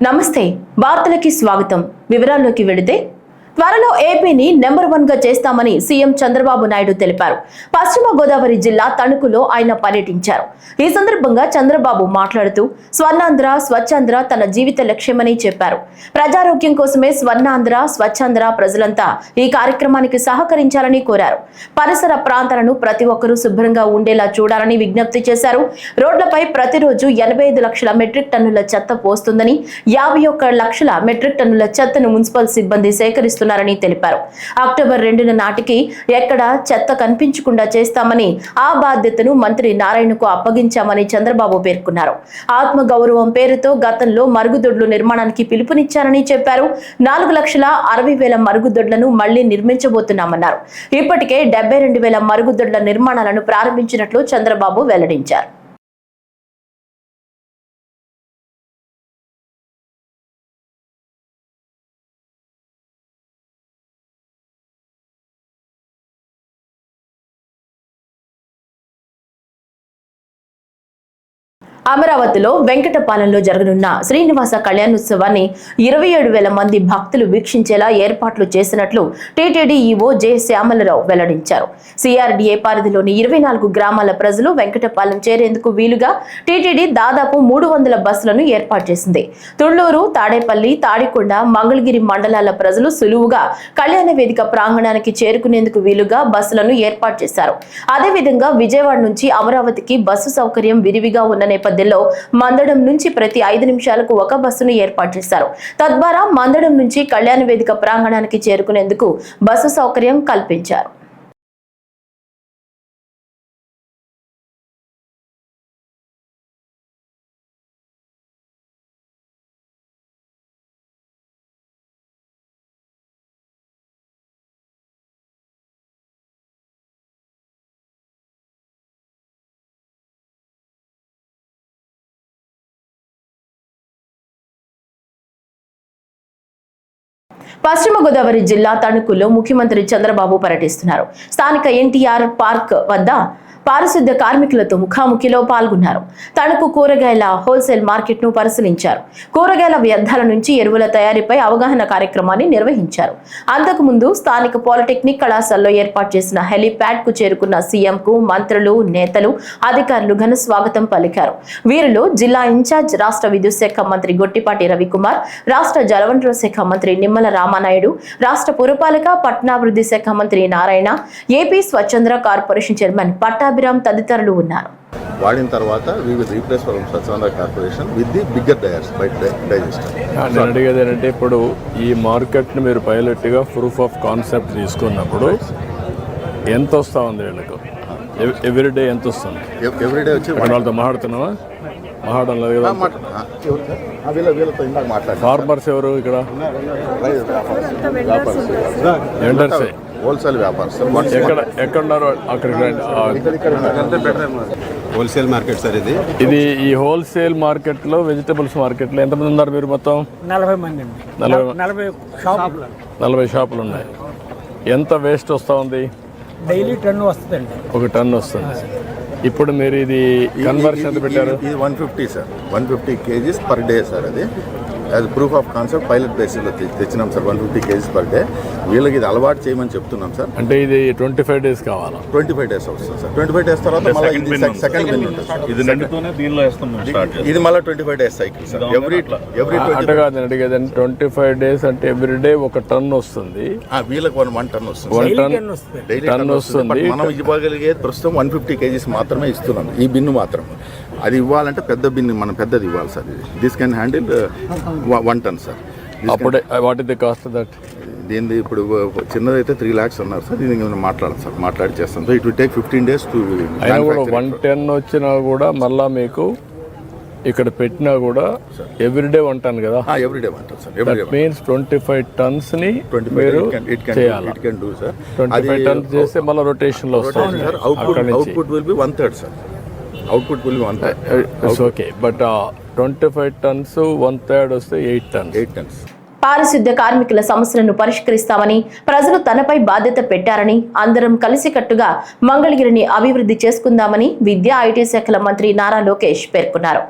నమస్తే వార్తలకి స్వాగతం. వివరాల్లోకి వెళితే త్వరలో ఏపీని నెంబర్ 1 గా చేస్తామని సీఎం చంద్రబాబు నాయుడు తెలిపారు. పశ్చిమ గోదావరి జిల్లా తణుకులో ఆయన పర్యటించారు. ఈ సందర్భంగా చంద్రబాబు మాట్లాడుతూ స్వర్ణాంధ్ర స్వచ్ఛాంధ్ర తన జీవిత లక్ష్యమని చెప్పారు. ప్రజారోగ్యం కోసమే స్వర్ణాంధ్ర స్వచ్ఛాంధ్ర ప్రజలంతా ఈ కార్యక్రమానికి సహకరించాలని కోరారు. పరిసర ప్రాంతాలను ప్రతి ఒక్కరూ శుభ్రంగా ఉండేలా చూడాలని విజ్ఞప్తి చేశారు. రోడ్లపై ప్రతిరోజు 85 లక్షల మెట్రిక్ టన్నుల చెత్త పోస్తుందని 51 లక్షల మెట్రిక్ టన్నుల చెత్తను మున్సిపల్ సిబ్బంది సేకరిస్తున్నారు తెలిపారు. అక్టోబర్ 2 నాటికి ఎక్కడ చెత్త కనిపించకుండా చేస్తామని ఆ బాధ్యతను మంత్రి నారాయణకు అప్పగించామని చంద్రబాబు పేర్కొన్నారు. ఆత్మగౌరవం పేరుతో గతంలో మరుగుదొడ్లు నిర్మాణానికి పిలుపునిచ్చారని చెప్పారు. 4,60,000 మరుగుదొడ్లను మళ్లీ నిర్మించబోతున్నామన్నారు. ఇప్పటికే 72,000 మరుగుదొడ్ల నిర్మాణాలను ప్రారంభించినట్లు చంద్రబాబు వెల్లడించారు. అమరావతిలో వెంకటపాలెంలో జరగనున్న శ్రీనివాస కళ్యాణోత్సవాన్ని 27,000 మంది భక్తులు వీక్షించేలా ఏర్పాట్లు చేసినట్లు టీటీడీ ఈవో జె శ్యామలరావు వెల్లడించారు. సిఆర్డీఏ పరిధిలోని 24 గ్రామాల ప్రజలు వెంకటపాలెం చేరేందుకు వీలుగా టీటీడీ దాదాపు 300 బస్సులను ఏర్పాటు చేసింది. తుళ్లూరు, తాడేపల్లి, తాడికొండ, మంగళగిరి మండలాల ప్రజలు సులువుగా కళ్యాణ వేదిక ప్రాంగణానికి చేరుకునేందుకు వీలుగా బస్సులను ఏర్పాటు చేశారు. అదేవిధంగా విజయవాడ నుంచి అమరావతికి బస్సు సౌకర్యం విరివిగా ఉన్న నేపథ్యంలో మందడం నుంచి ప్రతి 5 నిమిషాలకు ఒక బస్సును ఏర్పాటు చేశారు. తద్వారా మందడం నుంచి కళ్యాణ వేదిక ప్రాంగణానికి చేరుకునేందుకు బస్సు సౌకర్యం కల్పించారు. పశ్చిమ గోదావరి జిల్లా తణుకులో ముఖ్యమంత్రి చంద్రబాబు పర్యటిస్తున్నారు. స్థానిక ఎన్టీఆర్ పార్క్ వద్ద పారిశుద్ధ్య కార్మికులతో ముఖాముఖిలో పాల్గొన్నారు. తణుకు కూరగాయల హోల్సేల్ మార్కెట్ ను పరిశీలించారు. కూరగాయల వ్యర్థాల నుంచి ఎరువుల తయారీపై అవగాహన కార్యక్రమాన్ని నిర్వహించారు. అంతకుముందు స్థానిక పాలిటెక్నిక్ కళాశాలలో ఏర్పాటు చేసిన హెలీప్యాడ్ కు చేరుకున్న సీఎం కు మంత్రులు, నేతలు, అధికారులు ఘన స్వాగతం పలికారు. వీరిలో జిల్లా ఇన్ఛార్జ్ రాష్ట్ర విద్యుత్ శాఖ మంత్రి గొట్టిపాటి రవికుమార్, రాష్ట్ర జలవనరుల శాఖ మంత్రి నిమ్మల రామానాయుడు, రాష్ట్ర పురపాలక పట్టణాభివృద్ధి శాఖ మంత్రి Narayana, AP స్వచ్ఛంద్ర corporation chairman Pattabhiram తదితరులు ఉన్నారు. వాడిన తర్వాత we will replace from Swachhandra Corporation with the bigger digester. నేను అడిగేది ఏంటంటే ఇప్పుడు ఈ మార్కెట్ని మీరు పైలట్గా ప్రూఫ్ ఆఫ్ కాన్సెప్ట్ తీసుకున్నప్పుడు ఎంత వస్తూ ఉంది వీళ్ళకు? ఎవ్రీడే ఎంత వస్తుంది? ఎవ్రీడే వచ్చి వాళ్ళతో మాట్లాడుతున్నావా? మాట్లాడడం లేదు కదా. ఫార్మర్స్ ఎవరు ఇక్కడ? వెండర్సే, హోల్సేల్ వ్యాపారం సార్. ఎక్కడున్నారు? అక్కడికి హోల్సేల్ మార్కెట్ సార్ ఇది. ఈ హోల్సేల్ మార్కెట్లో, వెజిటబుల్స్ మార్కెట్లో ఎంతమంది ఉన్నారు మీరు? మొత్తం 40 మంది. 40 షాపులు ఉన్నాయి. ఎంత వేస్ట్ వస్తూ ఉంది? డైలీ టన్ను వస్తుందండి. 1 టన్ను వస్తుంది. ఇప్పుడు మీరు ఇది కన్వర్షన్ ఎంత పెట్టారు? ఇది 150 sir, 150 kgs per day sir. అది as proof of concept pilot బేసిస్లో తెచ్చినాం సార్. 150 kgs per day. వీళ్ళకి ఇది అలవాటు చేయమని చెప్తున్నాం సార్. అంటే ఇది 25 డేస్ కావాలా? 25 డేస్ వస్తుంది సార్. 25 డేస్ తర్వాత మళ్ళీ సెకండ్ బిల్ ఉంటుంది సార్. ఇది మళ్ళీ 25 డేస్ సైకిల్ సార్. ఎవ్రీ అంటే కాదు నేను అడిగేది. 25 డేస్ అంటే ఎవ్రీడే 1 టన్ వస్తుంది. వీళ్ళకి 1 టన్ వస్తుంది. 1 టన్ వస్తుంది. మనం ఇవ్వగలిగేది ప్రస్తుతం 150 kgs మాత్రమే ఇస్తున్నాం. ఈ బిన్ను మాత్రం. అది ఇవ్వాలంటే పెద్ద బిన్ను మనం పెద్దది ఇవ్వాలి సార్. ఇది this can handle 1 ton sir. అప్పుడే what is the cost that? దీనిది ఇప్పుడు చిన్నదైతే 3 lakhs అన్నారు సార్. దీనికి మాట్లాడాలి సార్, మాట్లాడి చేస్తాం. So it will take 15 days to. అయినా కూడా 1 టన్ వచ్చినా కూడా మళ్ళీ మీకు ఇక్కడ పెట్టినా కూడా ఎవ్రీడే 1 టన్ కదా? Everyday 1 ton sir. That means 25 tons ని మీరు చేయాలి. 25 టన్స్ చేస్తే మళ్ళీ రొటేషన్లో వస్తుంది. Output will be 1/3 sir. Output will be 1/3. Okay, but 25 tons 1/3 వస్తే 8 టన్స్. పారిశుద్ధ్య కార్మికుల సమస్యలను పరిష్కరిస్తామని, ప్రజలు తనపై బాధ్యత పెట్టారని, అందరం కలిసికట్టుగా మంగళగిరిని అభివృద్ధి చేసుకుందామని విద్యా ఐటీ శాఖల మంత్రి నారా లోకేష్ పేర్కొన్నారు.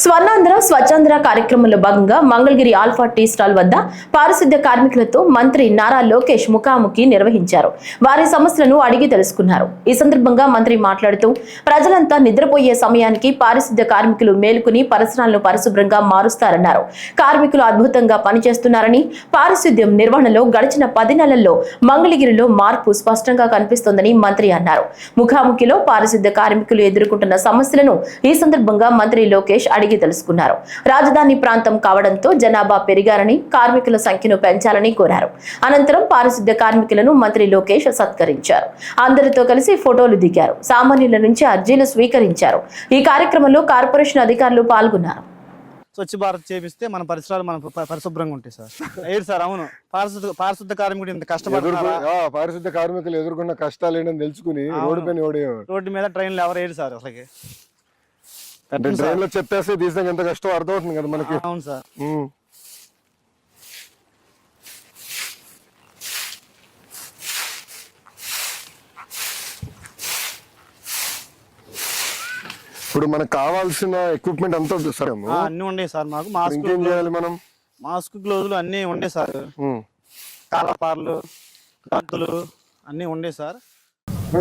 స్వర్ణాంధ్ర స్వచ్ఛాంధ్ర కార్యక్రమంలో భాగంగా మంగళగిరి ఆల్ఫా టీ స్టాల్ వద్ద పారిశుద్ధ్య కార్మికులతో మంత్రి నారా లోకేష్ ముఖాముఖి నిర్వహించారు. వారి సమస్యలను అడిగి తెలుసుకున్నారు. ఈ సందర్భంగా మంత్రి మాట్లాడుతూ, ప్రజలంతా నిద్రపోయే సమయానికి పారిశుద్ధ్య కార్మికులు మేలుకుని పరిసరాలను పరిశుభ్రంగా మారుస్తారన్నారు. కార్మికులు అద్భుతంగా పనిచేస్తున్నారని, పారిశుద్ధ్యం నిర్వహణలో గడిచిన 10 నెలల్లో మంగళగిరిలో మార్పు స్పష్టంగా కనిపిస్తోందని మంత్రి అన్నారు. ముఖాముఖిలో పారిశుద్ధ్య కార్మికులు ఎదుర్కొంటున్న సమస్యలను ఈ సందర్భంగా మంత్రి లోకేష్ అడిగి తెలుసుకున్నారు. రాజధాని ప్రాంతం కావడంతో జనాభా పెరిగారని, కార్మికుల సంఖ్యను పెంచాలని కోరారు. అనంతరం పారిశుద్ధ్య కార్మికులను మంత్రి లోకేష్ సత్కరించారు. అందరితో కలిసి ఫోటోలు దిగారు. సామాన్యుల నుంచి అర్జీలు స్వీకరించారు. ఈ కార్యక్రమంలో కార్పొరేషన్ అధికారులు పాల్గొన్నారు. స్వచ్ఛ భారత్ చేపిస్తే మన పరిసరాలు మన పరిశుభ్రంగా ఉంటాయి సార్. లేదు సార్, అవును. పారిశుద్ధ కార్మికుడు ఇంత కష్టపడుతున్నారు. పారిశుద్ధ కార్మికులు ఎదుర్కొన్న కష్టాలు ఏంటని తెలుసుకుని రోడ్డు మీద ట్రైన్లు ఎవరు వేయరు సార్. అసలు ట్రైన్ లో చెప్పేస్తే తీసాక ఎంత కష్టం అర్థమవుతుంది కదా మనకి. అవును సార్. ఇప్పుడు మనకు కావాల్సిన ఎక్విప్మెంట్ అంతా సార్ అన్ని ఉండే సార్. మాకు ఇంకేం చేయాలి మనం? మాస్క్, గ్లోజులు అన్ని ఉండే సార్. కాలపార్లు, గంతులు అన్ని ఉండే సార్.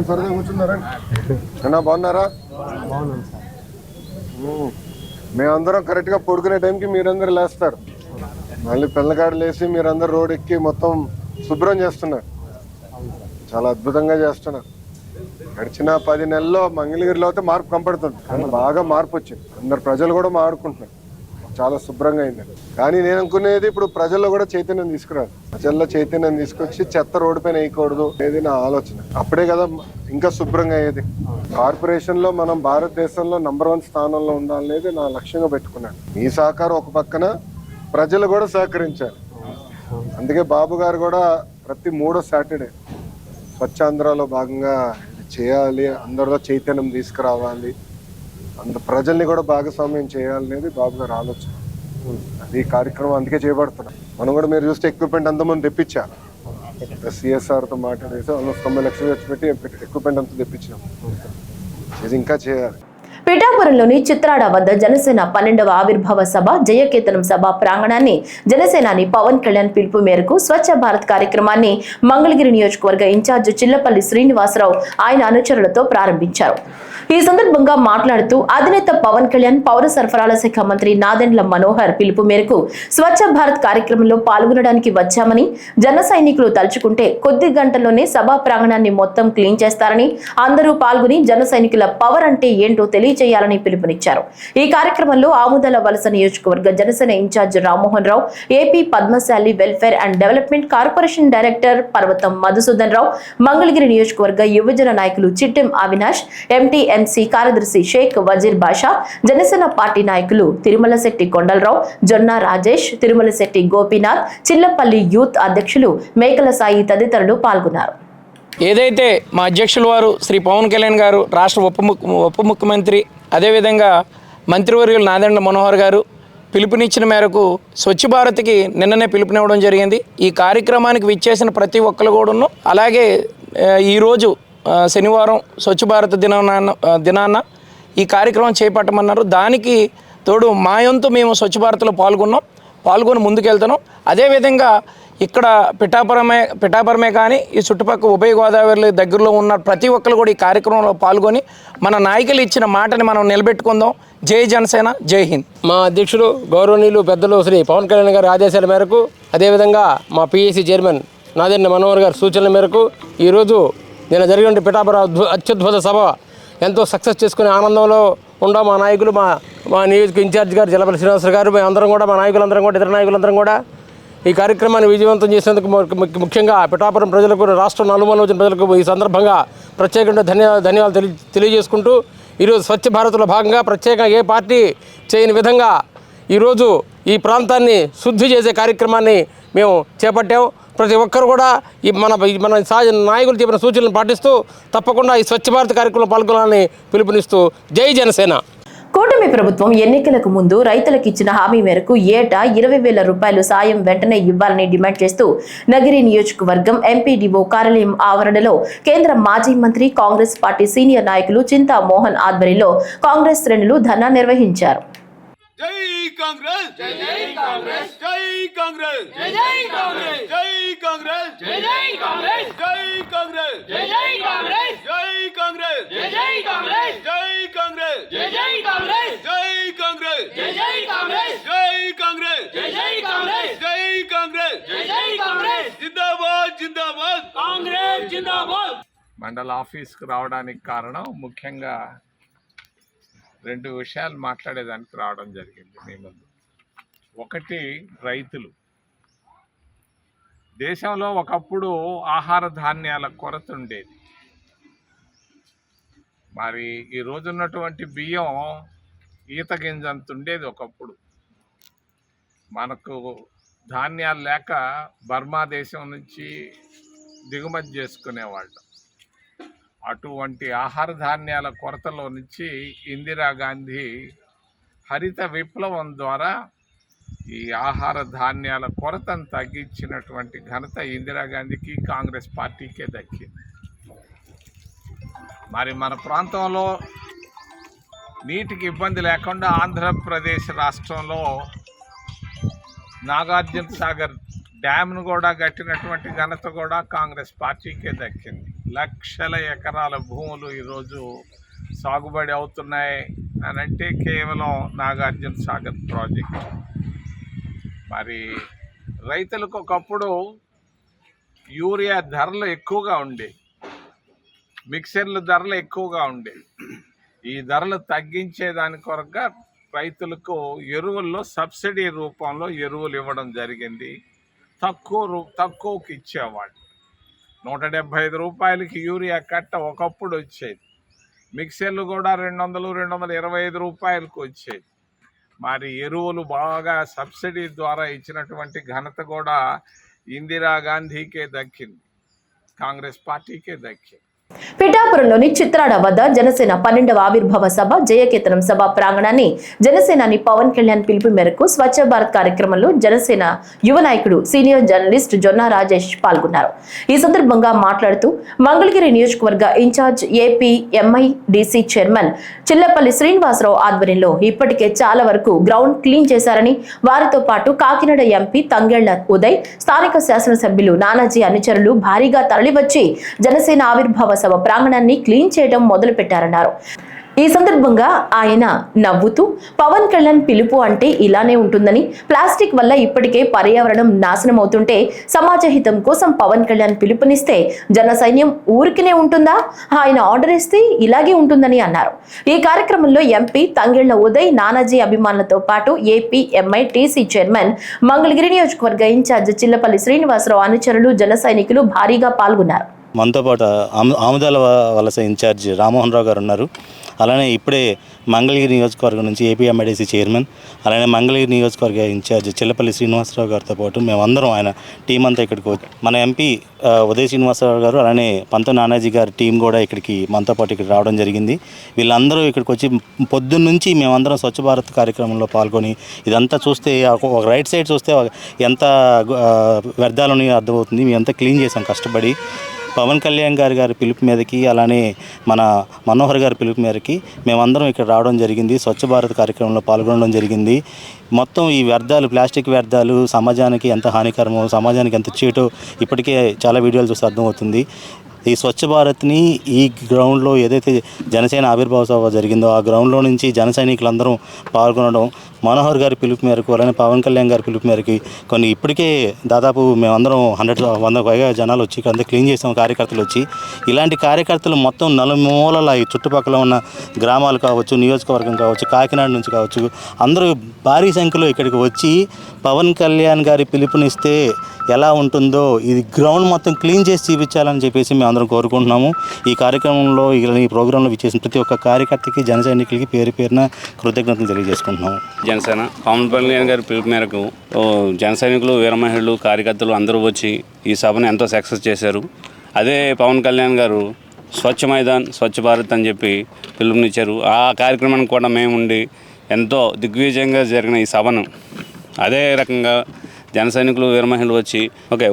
సరదా కూర్చున్నారా? బాగున్నారా? మేమందరం కరెక్ట్ గా పడుకునే టైంకి మీరందరూ లేస్తారు. మళ్ళీ పిల్లగాడు లేసి మీరందరూ రోడ్ ఎక్కి మొత్తం శుభ్రం చేస్తున్నారు. చాలా అద్భుతంగా చేస్తున్నారు. గడిచిన 10 నెలల్లో మంగళగిరిలో అయితే మార్పు కనపడుతుంది. బాగా మార్పు వచ్చింది. అందరు ప్రజలు కూడా మారుకుంటున్నారు. చాలా శుభ్రంగా అయింది. కానీ నేను అనుకునేది ఇప్పుడు ప్రజల్లో కూడా చైతన్యం తీసుకురాదు. ప్రజల్లో చైతన్యం తీసుకొచ్చి చెత్త రోడ్డు పైన వేయకూడదు అనేది నా ఆలోచన. అప్పుడే కదా ఇంకా శుభ్రంగా అయ్యేది. కార్పొరేషన్ లో మనం భారతదేశంలో నంబర్ 1 స్థానంలో ఉండాలనేది నా లక్ష్యంగా పెట్టుకున్నాను. మీ సహకారం ఒక పక్కన, ప్రజలు కూడా సహకరించాలి. అందుకే బాబు గారు కూడా ప్రతి 3వ సాటర్డే స్వచ్ఛాంధ్రలో భాగంగా చేయాలి, అందరిలో చైతన్యం తీసుకురావాలి, ప్రజల్ని కూడా భాగస్వామ్యం చేయాలనేది బాబు గారు ఆలోచన. అది కార్యక్రమం అందుకే చేపడుతున్నాం. మనం కూడా మీరు చూస్తే ఎక్విప్మెంట్ అంతమంది తెప్పించా. సిఎస్ఆర్తో మాట్లాడేసి ఆల్మోస్ట్ 90 లక్షలు ఖర్చు పెట్టి ఎక్విప్మెంట్ అంతా తెప్పించాం. ఇది ఇంకా చేయాలి. పిఠాపురంలోని చిత్రాడ వద్ద జనసేన 12వ ఆవిర్భావ సభ జయకేతనం సభ ప్రాంగణాన్ని జనసేనాని పవన్ కళ్యాణ్ పిలుపు మేరకు స్వచ్ఛ భారత్ కార్యక్రమాన్ని మంగళగిరి నియోజకవర్గ ఇన్ఛార్జ్ చిల్లపల్లి శ్రీనివాసరావు ఆయన అనుచరులతో ప్రారంభించారు. ఈ సందర్భంగా మాట్లాడుతూ అధినేత పవన్ కళ్యాణ్, పౌర సరఫరాల శాఖ మంత్రి నాదెండ్ల మనోహర్ పిలుపు మేరకు స్వచ్ఛ భారత్ కార్యక్రమంలో పాల్గొనడానికి వచ్చామని, జన సైనికులు తలుచుకుంటే కొద్ది గంటల్లోనే సభా ప్రాంగణాన్ని మొత్తం క్లీన్ చేస్తారని, అందరూ పాల్గొని జన సైనికుల పవర్ అంటే ఏంటో తెలియజేయాలని పిలుపునిచ్చారు. ఈ కార్యక్రమంలో ఆముదల వలస నియోజకవర్గ Janasena incharge Rammohan Rao, AP Padmasali welfare and development corporation director Parvatham Madhusudan రావు, మంగళగిరి నియోజకవర్గ యువజన నాయకులు చిట్టెం అవినాష్, ఎంటీఎంసీ కార్యదర్శి షేక్ వజీర్ బాషా, జనసేన పార్టీ నాయకులు తిరుమలశెట్టి కొండలరావు, జొన్న రాజేష్, తిరుమలశెట్టి గోపీనాథ్, చిల్లపల్లి యూత్ అధ్యక్షులు మేకల సాయి తదితరులు పాల్గొన్నారు. ఏదైతే మా అధ్యక్షుల వారు శ్రీ పవన్ కళ్యాణ్ గారు, రాష్ట్ర ఉప ముఖ్యమంత్రి, అదేవిధంగా మంత్రివర్యులు నాదెండ్ల మనోహర్ గారు పిలుపునిచ్చిన మేరకు స్వచ్ఛ భారత్కి నిన్ననే పిలుపునివ్వడం జరిగింది. ఈ కార్యక్రమానికి విచ్చేసిన ప్రతి ఒక్కరు కూడాను, అలాగే ఈరోజు శనివారం స్వచ్ఛ భారత్ దినాన ఈ కార్యక్రమం చేపట్టమన్నారు. దానికి తోడు మా వంతు మేము స్వచ్ఛ భారత్లో పాల్గొని ముందుకెళ్తున్నాం. అదేవిధంగా ఇక్కడ పిఠాపురమే కానీ ఈ చుట్టుపక్కల ఉభయ గోదావరి దగ్గరలో ఉన్న ప్రతి ఒక్కరు కూడా ఈ కార్యక్రమంలో పాల్గొని మన నాయకులు ఇచ్చిన మాటని మనం నిలబెట్టుకుందాం. జై జనసేన, జై హింద్. మా అధ్యక్షుడు గౌరవనీయులు పెద్దలు శ్రీ పవన్ కళ్యాణ్ గారి ఆదేశాల మేరకు, అదేవిధంగా మా పిఎస్సి చైర్మన్ నాదెండ్ల మనోహర్ గారి సూచనల మేరకు ఈరోజు నిన్న జరిగిన పిఠాపురం అత్యద్భుత సభ ఎంతో సక్సెస్ చేసుకునే ఆనందంలో ఉండ మా నాయకులు, మా నియోజక ఇన్ఛార్జ్ గారు చిల్లపల్లి శ్రీనివాసరావు గారు, మేమందరం కూడా, మా నాయకులందరం కూడా, ఇతర నాయకులందరం కూడా ఈ కార్యక్రమాన్ని విజయవంతం చేసినందుకు ముఖ్యంగా పిఠాపురం ప్రజలకు, రాష్ట్రం నలుమూలల వచ్చిన ప్రజలకు ఈ సందర్భంగా ప్రత్యేకంగా ధన్యవాదాలు తెలియజేసుకుంటూ, ఈరోజు స్వచ్ఛ భారత్లో భాగంగా ప్రత్యేకంగా ఏ పార్టీ చేయని విధంగా ఈరోజు ఈ ప్రాంతాన్ని శుద్ధి చేసే కార్యక్రమాన్ని మేము చేపట్టాం. ప్రతి ఒక్కరు కూడా ఈ మన నాయకులు చెప్పిన సూచనలను పాటిస్తూ తప్పకుండా ఈ స్వచ్ఛ భారత్ కార్యక్రమంలో పాల్గొనాలని పిలుపునిస్తూ జై జనసేన. కూటమి ప్రభుత్వం ఎన్నికలకు ముందు రైతులకు ఇచ్చిన హామీ మేరకు ఏటా 20,000 రూపాయలు సాయం వెంటనే ఇవ్వాలని డిమాండ్ చేస్తూ నగిరి నియోజకవర్గం ఎంపీడీఓ కార్యాలయం ఆవరణలో కేంద్ర మాజీ మంత్రి కాంగ్రెస్ పార్టీ సీనియర్ నాయకులు చింతా మోహన్ ఆధ్వర్యంలో కాంగ్రెస్ శ్రేణులు ధర్నా నిర్వహించారు. జై కాంగ్రెస్ జై జై కాంగ్రెస్ జై కాంగ్రెస్ జై జై కాంగ్రెస్ జై కాంగ్రెస్ జై జై కాంగ్రెస్ జై కాంగ్రెస్ జై జై కాంగ్రెస్ జై కాంగ్రెస్ జై జై కాంగ్రెస్ జై కాంగ్రెస్ జై జై కాంగ్రెస్ జై కాంగ్రెస్ జై జై కాంగ్రెస్ జై కాంగ్రెస్ జై జై కాంగ్రెస్ జై కాంగ్రెస్ జై జై కాంగ్రెస్ జిందాబాద్ జిందాబాద్ కాంగ్రెస్ జిందాబాద్. మండల ఆఫీస్కి రావడానికి కారణం ముఖ్యంగా 2 విషయాలు మాట్లాడేదానికి రావడం జరిగింది మీ ముందు. ఒకటి, రైతులు. దేశంలో ఒకప్పుడు ఆహార ధాన్యాల కొరత ఉండేది. మరి ఈ రోజున్నటువంటి బియ్యం ఈత గింజంత ఉండేది ఒకప్పుడు. మనకు ధాన్యాలు లేక బర్మా దేశం నుంచి దిగుమతి చేసుకునేవాళ్ళం. అటువంటి ఆహార ధాన్యాల కొరతలో నుంచి ఇందిరాగాంధీ హరిత విప్లవం ద్వారా ఈ ఆహార ధాన్యాల కొరతను తగ్గించినటువంటి ఘనత ఇందిరాగాంధీకి కాంగ్రెస్ పార్టీకే దక్కింది. మరి మన ప్రాంతంలో నీటికి ఇబ్బంది లేకుండా ఆంధ్రప్రదేశ్ రాష్ట్రంలో నాగార్జున సాగర్ డ్యామ్ను కూడా కట్టినటువంటి ఘనత కూడా కాంగ్రెస్ పార్టీకే దక్కింది. లక్షల ఎకరాల భూములు ఈరోజు సాగుబడి అవుతున్నాయి అని అంటే కేవలం నాగార్జున సాగర్ ప్రాజెక్ట్. మరి రైతులకు ఒకప్పుడు యూరియా ధరలు ఎక్కువగా ఉండేవి, మిక్సర్ల ధరలు ఎక్కువగా ఉండేవి. ఈ ధరలు తగ్గించేదాని కొరగా రైతులకు ఎరువుల్లో సబ్సిడీ రూపంలో ఎరువులు ఇవ్వడం జరిగింది. తక్కువకి ఇచ్చేవాళ్ళు. 175 రూపాయలకి యూరియా కట్ట ఒకప్పుడు వచ్చేది. మిక్సర్లు కూడా 200-225 రూపాయలకు వచ్చేది. మరి ఎరువులు బాగా సబ్సిడీ ద్వారా ఇచ్చినటువంటి ఘనత కూడా ఇందిరాగాంధీకే దక్కింది, కాంగ్రెస్ పార్టీకే దక్కింది. పిఠాపురంలోని చిత్రాడ వద్ద జనసేన 12వ ఆవిర్భావ సభ జయకేతనం సభ ప్రాంగణాన్ని జనసేనాని పవన్ కళ్యాణ్ పిలుపు మేరకు స్వచ్ఛ భారత్ కార్యక్రమంలో జనసేన యువ నాయకుడు సీనియర్ జర్నలిస్ట్ జొన్నా రాజేష్ పాల్గొన్నారు. ఈ సందర్భంగా మాట్లాడుతూ మంగళగిరి నియోజకవర్గ incharge AP MIDC chairman Chillapalli Srinivasarao ఆధ్వర్యంలో ఇప్పటికే చాలా వరకు గ్రౌండ్ క్లీన్ చేశారని, వారితో పాటు కాకినాడ ఎంపీ తంగెళ్ల ఉదయ్, స్థానిక శాసనసభ్యులు నానాజీ అనుచరులు భారీగా తరలివచ్చి జనసేన ఆవిర్భావ సభ ప్రాంగణాన్ని క్లీన్ చేయడం మొదలు పెట్టారన్నారు. ఈ సందర్భంగా ఆయన నవ్వుతూ పవన్ కళ్యాణ్ పిలుపు అంటే ఇలానే ఉంటుందని, ప్లాస్టిక్ వల్ల ఇప్పటికే పర్యావరణం నాశనం అవుతుంటే సమాజ హితం కోసం పవన్ కళ్యాణ్ పిలుపునిస్తే జన సైన్యం ఊరికినే ఉంటుందా, ఆయన ఆర్డర్ ఇస్తే ఇలాగే ఉంటుందని అన్నారు. ఈ కార్యక్రమంలో ఎంపీ తంగెళ్ల ఉదయ్, నానాజీ అభిమానులతో పాటు ఏపీ ఎంఐటిసి చైర్మన్, మంగళగిరి నియోజకవర్గ ఇన్ఛార్జ్ చిల్లపల్లి శ్రీనివాసరావు అనుచరులు, జన సైనికులు భారీగా పాల్గొన్నారు. మనతో పాటు ఆముదాల వలస ఇన్ఛార్జ్ రామ్మోహన్ రావు గారు ఉన్నారు. అలానే ఇప్పుడే మంగళగిరి నియోజకవర్గం నుంచి ఏపీ ఎంఐడిసి చైర్మన్, అలానే మంగళగిరి నియోజకవర్గ ఇన్ఛార్జ్ చిల్లపల్లి శ్రీనివాసరావు గారితో పాటు మేమందరం ఆయన టీం అంతా ఇక్కడికి వచ్చి, మన ఎంపీ ఉదయ్ శ్రీనివాసరావు గారు అలానే పంత నానాజీ గారి టీం కూడా ఇక్కడికి మనతో పాటు ఇక్కడ రావడం జరిగింది. వీళ్ళందరూ ఇక్కడికి వచ్చి పొద్దున్న నుంచి మేమందరం స్వచ్ఛ భారత్ కార్యక్రమంలో పాల్గొని ఇదంతా చూస్తే ఒక రైట్ సైడ్ చూస్తే ఎంత వ్యర్థాలని అర్థమవుతుంది. మేమంతా క్లీన్ చేసాం కష్టపడి. పవన్ కళ్యాణ్ గారి పిలుపు మీదకి, అలానే మన మనోహర్ గారి పిలుపు మేరకి మేమందరం ఇక్కడ రావడం జరిగింది. స్వచ్ఛ భారత్ కార్యక్రమంలో పాల్గొనడం జరిగింది. మొత్తం ఈ వ్యర్థాలు, ప్లాస్టిక్ వ్యర్థాలు సమాజానికి ఎంత హానికరమో, సమాజానికి ఎంత చేటో ఇప్పటికే చాలా వీడియోలు చూస్తే అర్థమవుతుంది. ఈ స్వచ్ఛ భారత్ని ఈ గ్రౌండ్లో ఏదైతే జనసేన ఆవిర్భావ సభ జరిగిందో ఆ గ్రౌండ్లో నుంచి జన సైనికులందరం పాల్గొనడం, మనోహర్ గారి పిలుపు మేరకు అలానే పవన్ కళ్యాణ్ గారి పిలుపు మేరకు కొన్ని ఇప్పటికే దాదాపు మేమందరం 100 పైగా జనాలు వచ్చి ఇక్కడ క్లీన్ చేసాం, కార్యకర్తలు వచ్చి. ఇలాంటి కార్యకర్తలు మొత్తం నలుమూలల ఈ చుట్టుపక్కల ఉన్న గ్రామాలు కావచ్చు, నియోజకవర్గం కావచ్చు, కాకినాడ నుంచి కావచ్చు, అందరూ భారీ సంఖ్యలో ఇక్కడికి వచ్చి పవన్ కళ్యాణ్ గారి పిలుపునిస్తే ఎలా ఉంటుందో ఇది గ్రౌండ్ మొత్తం క్లీన్ చేసి చూపించాలని చెప్పేసి మేము అందరం కోరుకుంటున్నాము. ఈ కార్యక్రమంలో ఈ ప్రోగ్రాంలో విచ్చేసిన ప్రతి ఒక్క కార్యకర్తకి, జన సైనికులకి పేరు పేరున కృతజ్ఞతలు తెలియజేసుకుంటున్నాము. జనసేన పవన్ కళ్యాణ్ గారి పిలుపు మేరకు జన సైనికులు, వీర మహిళలు, కార్యకర్తలు అందరూ వచ్చి ఈ సభను ఎంతో సక్సెస్ చేశారు. అదే పవన్ కళ్యాణ్ గారు స్వచ్ఛ మైదాన్ స్వచ్ఛ భారత్ అని చెప్పి పిలుపునిచ్చారు. ఆ కార్యక్రమానికి కూడా మేము ఉండి ఎంతో దిగ్విజయంగా జరిగిన ఈ సభను అదే రకంగా జన సైనికులు వీర మహిళలు వచ్చి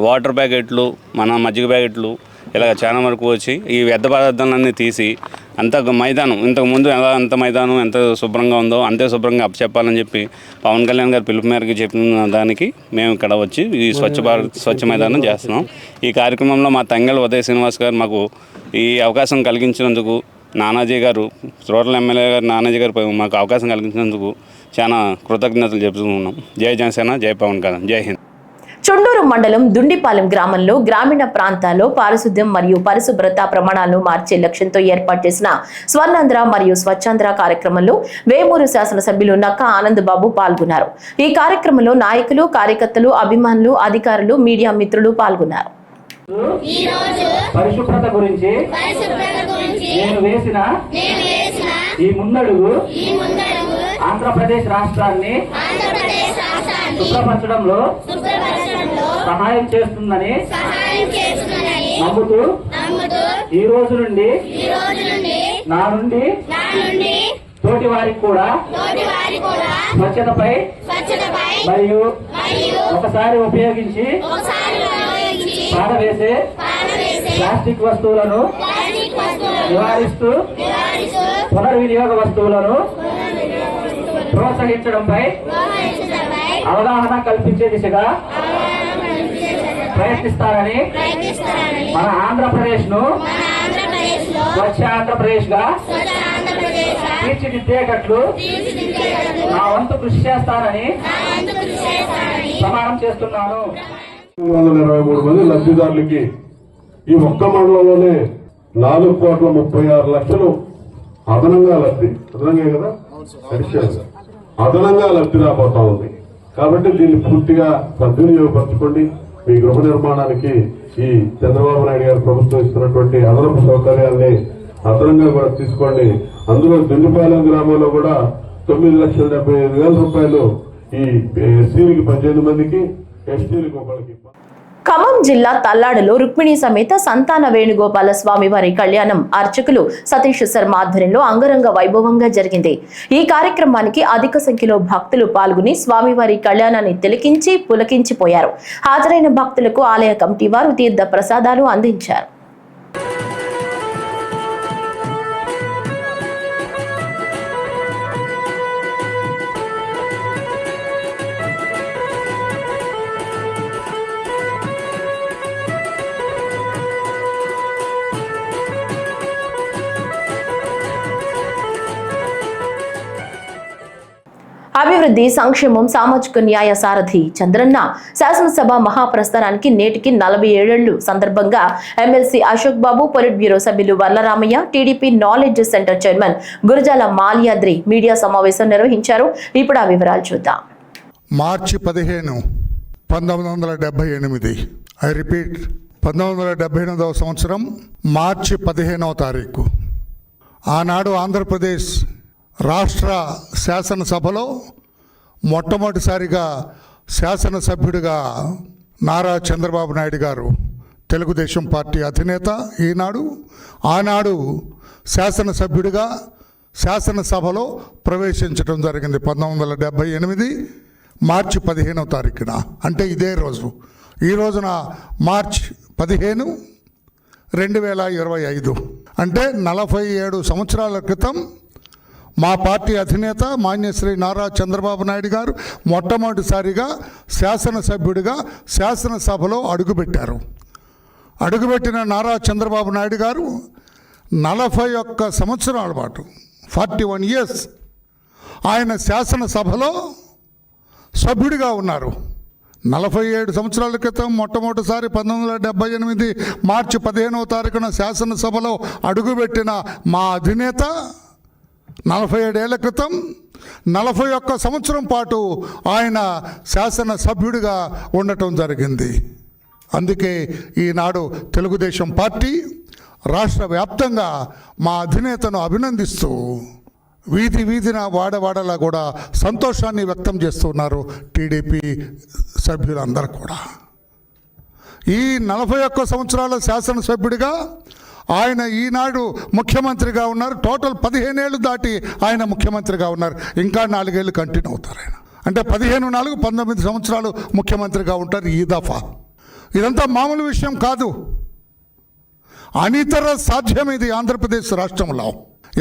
వాటర్ ప్యాకెట్లు మన మజ్జిగ ప్యాకెట్లు ఇలాగ చాలా వరకు వచ్చి ఈ వ్యర్థ పదార్థాలన్నీ తీసి అంత మైదానం ఇంతకుముందు ఎంత మైదానం ఎంత శుభ్రంగా ఉందో అంతే శుభ్రంగా అప్పచెప్పాలని చెప్పి పవన్ కళ్యాణ్ గారు పిలుపు మేరకు చెప్పిన దానికి మేము ఇక్కడ వచ్చి ఈ స్వచ్ఛ భారత్ స్వచ్ఛ మైదానం చేస్తున్నాం. ఈ కార్యక్రమంలో మా తంగెళ్ళ ఉదయ్ శ్రీనివాస్ గారు మాకు ఈ అవకాశం కలిగించినందుకు, నానాజీ గారు రూరల్ ఎమ్మెల్యే గారు నానాజీ గారు మాకు అవకాశం కలిగించినందుకు చాలా కృతజ్ఞతలు చెబుతున్నాం. జై జనసేన, జై పవన్ కళ్యాణ్, జై హింద్. చుండూరు మండలం దుండిపాలెం గ్రామంలో గ్రామీణ ప్రాంతాల్లో పారిశుద్ధ్యం మరియు పరిశుభ్రత ప్రమాణాలను మార్చే లక్ష్యంతో ఏర్పాటు చేసిన స్వర్ణాంధ్ర మరియు స్వచ్ఛాంధ్ర కార్యక్రమంలో వేమూరు శాసనసభ్యులు నక్కా ఆనందబాబు పాల్గొన్నారు. ఈ కార్యక్రమంలో నాయకులు, కార్యకర్తలు, అభిమానులు, అధికారులు, మీడియా మిత్రులు పాల్గొన్నారు. పరిశుభ్రత గురించి నేను వేసిన ఈ ముందడుగు ఆంధ్రప్రదేశ్ రాష్ట్రాన్ని శుభ్రపరచడంలో సహాయం చేస్తుందని నమ్ముతూ ఈ రోజు నుండి నా నుండి తోటి వారికి కూడా స్వచ్ఛతపై మరియు ఒకసారి ఉపయోగించి పారవేసే ప్లాస్టిక్ వస్తువులను నివారిస్తూ పునర్వినియోగ వస్తువులను ప్రోత్సహించడంపై అవగాహన కల్పించే దిశగా ప్రయత్నిస్తారని మన ఆంధ్రప్రదేశ్ ను స్వచ్ఛ ఆంధ్రప్రదేశ్ గా తీర్చిదిద్దేటట్లు నా వంతు కృషి చేస్తానని ప్రమాణం చేస్తున్నాను. 223 మంది లబ్ధిదారులకి ఈ ఒక్క మండలంలోనే 4,36,00,000 అదనంగా లబ్ధి కదా అదనంగా లబ్ధి రాబోతా ఉంది. కాబట్టి దీన్ని పూర్తిగా సద్వినియోగపరచుకోండి. మీ గృహ నిర్మాణానికి ఈ చంద్రబాబు నాయుడు గారు ప్రభుత్వం ఇస్తున్నటువంటి అదనపు సౌకర్యాన్ని అదనంగా కూడా తీసుకోండి. అందులో దుండిపాలెం గ్రామంలో కూడా 9,75,000 రూపాయలు ఈ ఎస్సీలకి 18 మందికి, ఎస్టీలకు ఒకరికి. ఖమ్మం జిల్లా తల్లాడులో రుక్మిణి సమేత సంతాన వేణుగోపాల స్వామి వారి కళ్యాణం అర్చకులు సతీష్ శర్మ ఆధ్వర్యంలో అంగరంగ వైభవంగా జరిగింది. ఈ కార్యక్రమానికి అధిక సంఖ్యలో భక్తులు పాల్గొని స్వామివారి కళ్యాణాన్ని తిలకించి పులకించిపోయారు. హాజరైన భక్తులకు ఆలయ కమిటీ వారు తీర్థ ప్రసాదాలు అందించారు. అభివృద్ధి, సంక్షేమం, సామాజిక న్యాయ సారథి చంద్రన్న శాసనసభ మహాప్రస్థానానికి నేటికి 47 ఏళ్లు సందర్భంగా MLC Ashok Babu, polit bureau సభ్యులు Varlaramaiah, TDP knowledge centre chairman Gurajala Malyadri media సమావేశం నిర్వహించారు. ఇప్పుడు ఆ వివరాలు చూద్దాం. మార్చి 15, 1978 ఐ రిపీట్ 1978వ సంవత్సరం మార్చి 15వ తారీఖు ఆనాడు ఆంధ్రప్రదేశ్ రాష్ట్ర శాసనసభలో మొట్టమొదటిసారిగా శాసనసభ్యుడిగా నారా చంద్రబాబు నాయుడు గారు, తెలుగుదేశం పార్టీ అధినేత ఆనాడు శాసనసభ్యుడిగా శాసనసభలో ప్రవేశించడం జరిగింది. 1978 మార్చి 15వ తారీఖున, అంటే ఇదే రోజు. ఈ రోజున మార్చి 15, 2025 అంటే 47 సంవత్సరాల క్రితం మా పార్టీ అధినేత మాన్యశ్రీ నారా చంద్రబాబు నాయుడు గారు మొట్టమొదటిసారిగా శాసనసభ్యుడిగా శాసనసభలో అడుగుపెట్టారు. అడుగుపెట్టిన నారా చంద్రబాబు నాయుడు గారు 41 సంవత్సరాల పాటు 41 years ఆయన శాసనసభలో సభ్యుడిగా ఉన్నారు. 47 సంవత్సరాల క్రితం మొట్టమొదటిసారి 1978 మార్చి 15వ తారీఖున శాసనసభలో అడుగుపెట్టిన మా అధినేత 47 ఏళ్ల క్రితం 41 సంవత్సరం పాటు ఆయన శాసనసభ్యుడిగా ఉండటం జరిగింది. అందుకే ఈనాడు తెలుగుదేశం పార్టీ రాష్ట్ర వ్యాప్తంగా మా అధినేతను అభినందిస్తూ వీధి వీధిన వాడవాడలా కూడా సంతోషాన్ని వ్యక్తం చేస్తున్నారు టీడీపీ సభ్యులందరూ కూడా. ఈ 41 సంవత్సరాల శాసనసభ్యుడిగా ఆయన ఈనాడు ముఖ్యమంత్రిగా ఉన్నారు. టోటల్ 15 ఏళ్ళు దాటి ఆయన ముఖ్యమంత్రిగా ఉన్నారు. ఇంకా 4 ఏళ్ళు కంటిన్యూ అవుతారు ఆయన. అంటే 15-4-19 సంవత్సరాలు ముఖ్యమంత్రిగా ఉంటారు ఈ దఫా. ఇదంతా మామూలు విషయం కాదు. అనితర సాధ్యం ఇది ఆంధ్రప్రదేశ్ రాష్ట్రంలో.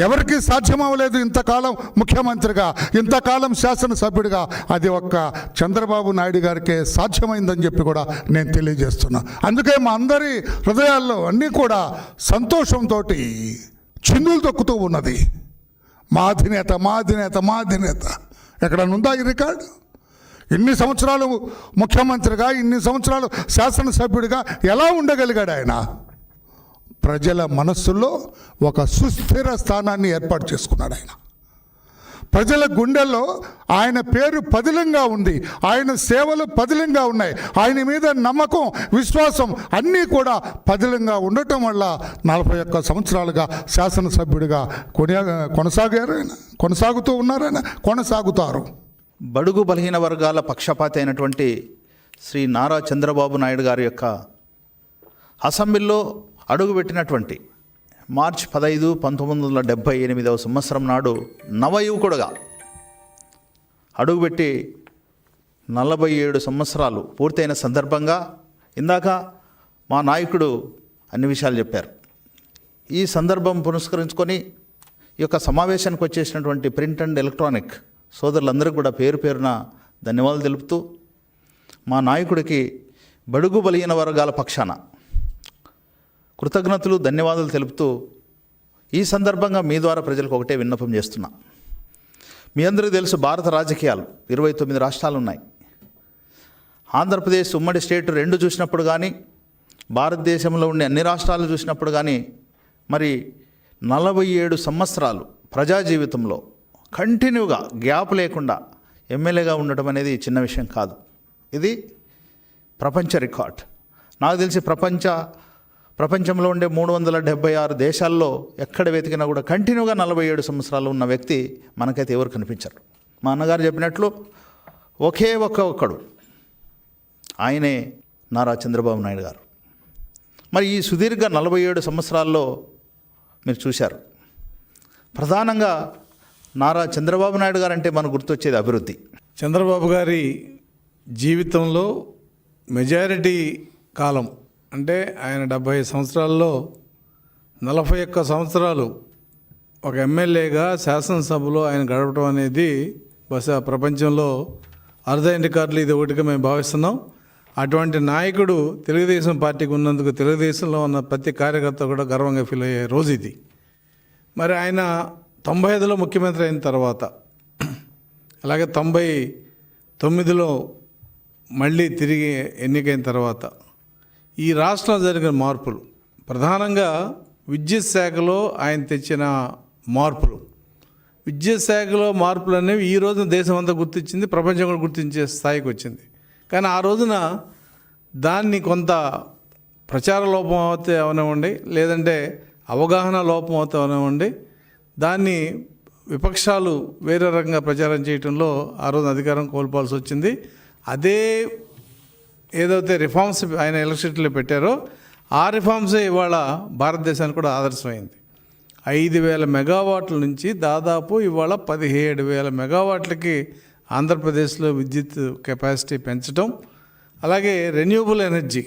ఎవరికి సాధ్యం అవ్వలేదు ఇంతకాలం ముఖ్యమంత్రిగా, ఇంతకాలం శాసనసభ్యుడిగా. అది ఒక్క చంద్రబాబు నాయుడు గారికే సాధ్యమైందని చెప్పి కూడా నేను తెలియజేస్తున్నా. అందుకే మా అందరి హృదయాల్లో అన్నీ కూడా సంతోషంతో చిందులు తొక్కుతూ ఉన్నది. మా అధినేత, మా అధినేత, మా అధినేత. ఎక్కడనుందా ఈ రికార్డు? ఇన్ని సంవత్సరాలు ముఖ్యమంత్రిగా, ఇన్ని సంవత్సరాలు శాసనసభ్యుడిగా ఎలా ఉండగలిగాడు ఆయన? ప్రజల మనస్సుల్లో ఒక సుస్థిర స్థానాన్ని ఏర్పాటు చేసుకున్నాడు ఆయన. ప్రజల గుండెల్లో ఆయన పేరు పదిలంగా ఉంది, ఆయన సేవలు పదిలంగా ఉన్నాయి, ఆయన మీద నమ్మకం, విశ్వాసం అన్నీ కూడా పదిలంగా ఉండటం వల్ల 41 సంవత్సరాలుగా శాసనసభ్యుడిగా కొనసాగారు ఆయన, కొనసాగుతూ ఉన్నారు ఆయన, కొనసాగుతారు. బడుగు బలహీన వర్గాల పక్షపాతి అయినటువంటి శ్రీ నారా చంద్రబాబు నాయుడు గారి యొక్క అసెంబ్లీలో అడుగుపెట్టినటువంటి మార్చి 15, 1978 సంవత్సరం నాడు నవయువకుడుగా అడుగుపెట్టి 47 సంవత్సరాలు పూర్తయిన సందర్భంగా ఇందాక మా నాయకుడు అన్ని విషయాలు చెప్పారు. ఈ సందర్భం పురస్కరించుకొని ఈ యొక్క సమావేశానికి వచ్చేసినటువంటి ప్రింట్ అండ్ ఎలక్ట్రానిక్ సోదరులందరికీ కూడా పేరు పేరున ధన్యవాదాలు తెలుపుతూ, మా నాయకుడికి బడుగు బలహీన వర్గాల పక్షాన కృతజ్ఞతలు, ధన్యవాదాలు తెలుపుతూ ఈ సందర్భంగా మీ ద్వారా ప్రజలకు ఒకటే విన్నపం చేస్తున్నా. మీ అందరికీ తెలుసు, భారత రాజకీయాలు 29 రాష్ట్రాలు ఉన్నాయి. ఆంధ్రప్రదేశ్ ఉమ్మడి స్టేట్ 2 చూసినప్పుడు కానీ, భారతదేశంలో ఉండే అన్ని రాష్ట్రాలు చూసినప్పుడు కానీ, మరి 47 సంవత్సరాలు ప్రజా జీవితంలో కంటిన్యూగా గ్యాప్ లేకుండా ఎమ్మెల్యేగా ఉండటం అనేది చిన్న విషయం కాదు. ఇది ప్రపంచ రికార్డ్. నాకు తెలిసి ప్రపంచంలో ఉండే 376 దేశాల్లో ఎక్కడ వెతికినా కూడా కంటిన్యూగా 47 సంవత్సరాలు ఉన్న వ్యక్తి మనకైతే ఎవరు కనిపించరు. మా అన్నగారు చెప్పినట్లు ఒకే ఒక్కడు ఆయనే నారా చంద్రబాబు నాయుడు గారు. మరి ఈ సుదీర్ఘ 47 సంవత్సరాల్లో మీరు చూశారు, ప్రధానంగా నారా చంద్రబాబు నాయుడు గారు అంటే మనకు గుర్తొచ్చేది అభివృద్ధి. చంద్రబాబు గారి జీవితంలో మెజారిటీ కాలం అంటే ఆయన 70 సంవత్సరాల్లో 41 సంవత్సరాలు ఒక ఎమ్మెల్యేగా శాసనసభలో ఆయన గడపడం అనేది బహుశా ప్రపంచంలో అరుదైన రికార్డులు ఇది ఒకటిగా మేము భావిస్తున్నాం. అటువంటి నాయకుడు తెలుగుదేశం పార్టీకి ఉన్నందుకు తెలుగుదేశంలో ఉన్న ప్రతి కార్యకర్త కూడా గర్వంగా ఫీల్ అయ్యే రోజు ఇది. మరి ఆయన 95లో ముఖ్యమంత్రి అయిన తర్వాత, అలాగే 99లో మళ్ళీ తిరిగి ఎన్నికైన తర్వాత ఈ రాష్ట్రంలో జరిగిన మార్పులు, ప్రధానంగా విద్యుత్ శాఖలో ఆయన తెచ్చిన మార్పులు, విద్యుత్ శాఖలో మార్పులు అనేవి ఈ రోజున దేశం అంతా గుర్తించింది, ప్రపంచం కూడా గుర్తించే స్థాయికి వచ్చింది. కానీ ఆ రోజున దాన్ని కొంత ప్రచార లోపం అవుతే అవనివ్వండి, లేదంటే అవగాహన లోపం అవుతే అవనివ్వండి, దాన్ని విపక్షాలు వేరే రకంగా ప్రచారం చేయడంలో ఆ రోజున అధికారం కోల్పోవాల్సి వచ్చింది. అదే ఏదైతే రిఫార్మ్స్ ఆయన ఎలక్ట్రిసిటీలో పెట్టారో ఆ రిఫార్మ్సే ఇవాళ భారతదేశానికి కూడా ఆదర్శమైంది. 5,000 మెగావాట్ల నుంచి దాదాపు ఇవాళ 17,000 మెగావాట్లకి ఆంధ్రప్రదేశ్లో విద్యుత్ కెపాసిటీ పెంచడం, అలాగే రెన్యూబుల్ ఎనర్జీ